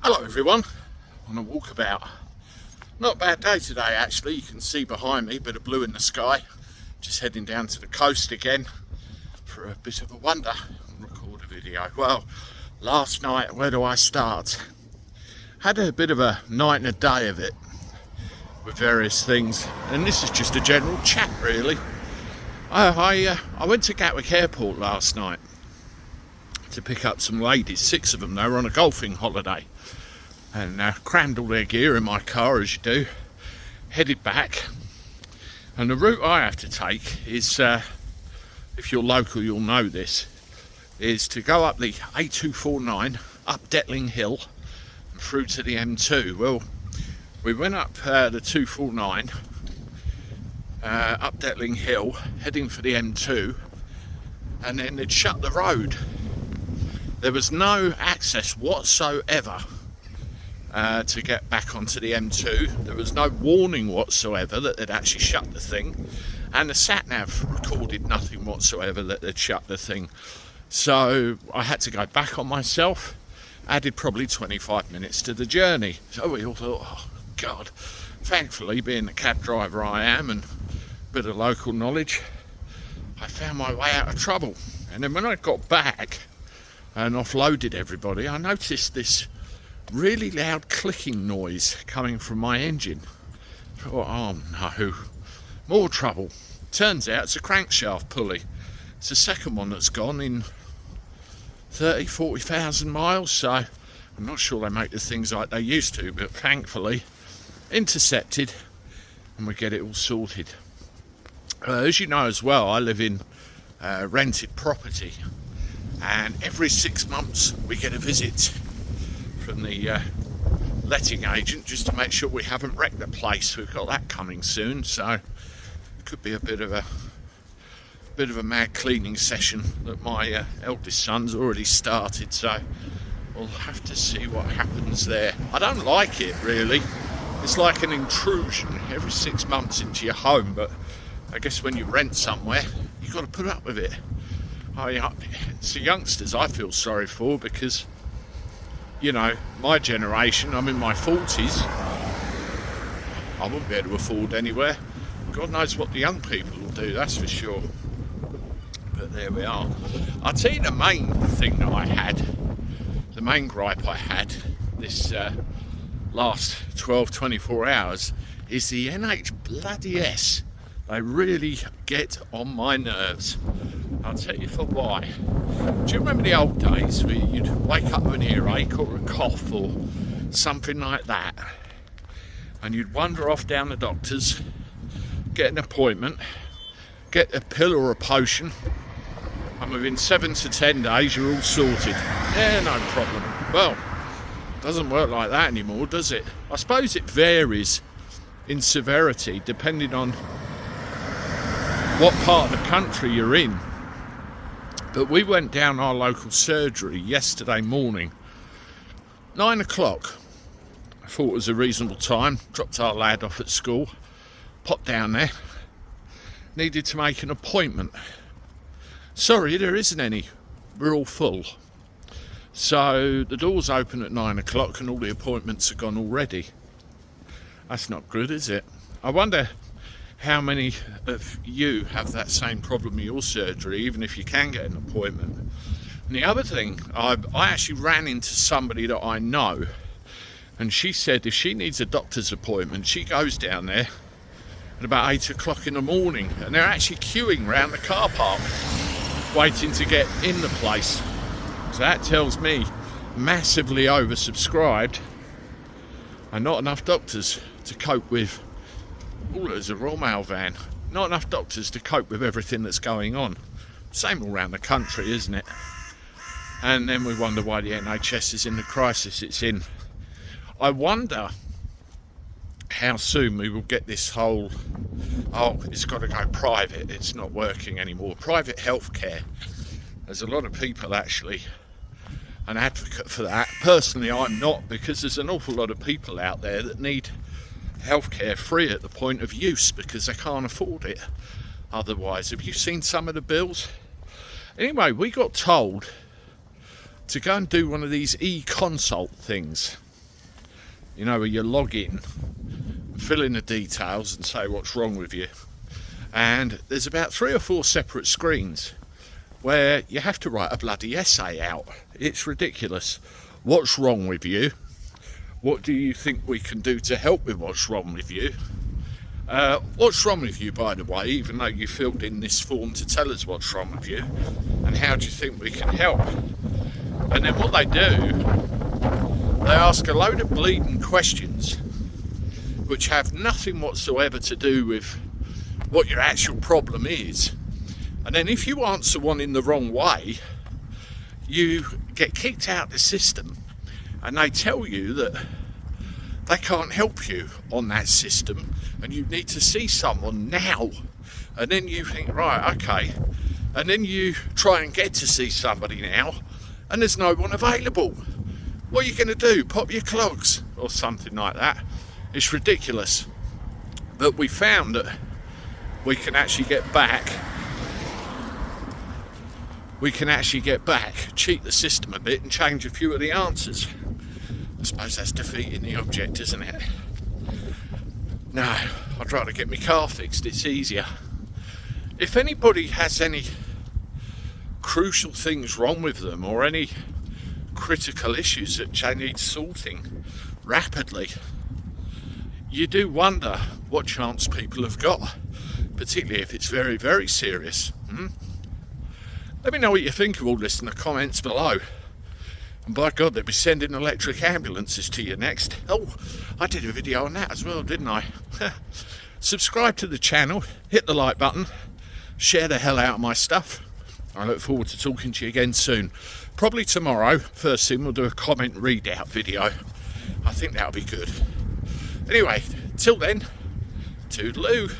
Hello everyone, on a walkabout. Not a bad day today actually. You can see behind me a bit of blue in the sky. Just heading down to the coast again for a bit of a wander and record a video. Well, last night, where do I start? Had a bit of a night and a day of it with various things, and this is just a general chat really. I went to Gatwick Airport last night to pick up some ladies, 6 of them. They were on a golfing holiday, and crammed all their gear in my car as you do, headed back. And the route I have to take is, if you're local you'll know this, is to go up the A249, up Detling Hill and through to the M2. Well, we went up the 249, up Detling Hill, heading for the M2, and then they'd shut the road. There was no access whatsoever to get back onto the M2. There was no warning whatsoever that they'd actually shut the thing, and the sat-nav recorded nothing whatsoever that they'd shut the thing. So I had to go back on myself, added probably 25 minutes to the journey. So we all thought, oh God. Thankfully, being the cab driver I am and a bit of local knowledge, I found my way out of trouble. And then when I got back and offloaded everybody, I noticed this really loud clicking noise coming from my engine. I thought, oh no, more trouble. Turns out it's a crankshaft pulley. It's the second one that's gone in 40,000 miles, so I'm not sure they make the things like they used to, but thankfully intercepted and we get it all sorted. As you know as well, I live in rented property, and every 6 months we get a visit from the letting agent just to make sure we haven't wrecked the place. We've got that coming soon, so it could be a bit of a mad cleaning session that my eldest son's already started, so we'll have to see what happens there. I don't like it really. It's like an intrusion every 6 months into your home, but I guess when you rent somewhere you've got to put up with it. It's the youngsters I feel sorry for, because, you know, my generation, I'm in my 40s, I wouldn't be able to afford anywhere. God knows what the young people will do, that's for sure. But there we are. I'll tell you the main thing that I had, the main gripe I had this last 12-24 hours is the NH-bloody-S. They really get on my nerves. I'll tell you for why. Do you remember the old days where you'd wake up with an earache or a cough or something like that, and you'd wander off down the doctor's, get an appointment, get a pill or a potion, and within 7 to 10 days you're all sorted? Yeah, no problem. Well, it doesn't work like that anymore, does it? I suppose it varies in severity depending on what part of the country you're in. But we went down our local surgery yesterday morning, 9 o'clock. I thought it was a reasonable time, dropped our lad off at school, popped down there, needed to make an appointment. Sorry, there isn't any, we're all full. So the doors open at 9 o'clock and all the appointments are gone already. That's not good, is it? I wonder how many of you have that same problem in your surgery, even if you can get an appointment. And the other thing, I actually ran into somebody that I know, and she said if she needs a doctor's appointment, she goes down there at about 8 o'clock in the morning, and they're actually queuing around the car park waiting to get in the place. So that tells me massively oversubscribed and not enough doctors to cope with. Oh, there's a Royal Mail van. Not enough doctors to cope with everything that's going on. Same all around the country, isn't it? And then we wonder why the NHS is in the crisis it's in. I wonder how soon we will get this whole, oh, it's got to go private, it's not working anymore. Private healthcare. There's a lot of people actually an advocate for that. Personally, I'm not, because there's an awful lot of people out there that need healthcare free at the point of use because they can't afford it otherwise. Have you seen some of the bills? Anyway, we got told to go and do one of these e-consult things. you know, where you log in, fill in the details and say what's wrong with you. And there's about 3 or 4 separate screens where you have to write a bloody essay out. It's ridiculous. What's wrong with you? What do you think we can do to help with what's wrong with you? What's wrong with you, by the way, even though you filled in this form to tell us what's wrong with you, and how do you think we can help? And then what they do, they ask a load of bleeding questions which have nothing whatsoever to do with what your actual problem is. And then if you answer one in the wrong way, you get kicked out of the system, and they tell you that they can't help you on that system and you need to see someone now. And then you think, right, okay, and then you try and get to see somebody now and there's no one available. What are you going to do? Pop your clogs or something like that? It's ridiculous. But we found that we can actually get back, cheat the system a bit and change a few of the answers. I suppose that's defeating the object, isn't it? No, I'd rather get my car fixed, it's easier. If anybody has any crucial things wrong with them or any critical issues that they need sorting rapidly, you do wonder what chance people have got, particularly if it's very, very serious. Let me know what you think of all this in the comments below. And by God, they'll be sending electric ambulances to you next. Oh, I did a video on that as well, didn't I? Subscribe to the channel, hit the like button, share the hell out of my stuff. I look forward to talking to you again soon. Probably tomorrow, first thing, we'll do a comment readout video. I think that'll be good. Anyway, till then, toodaloo.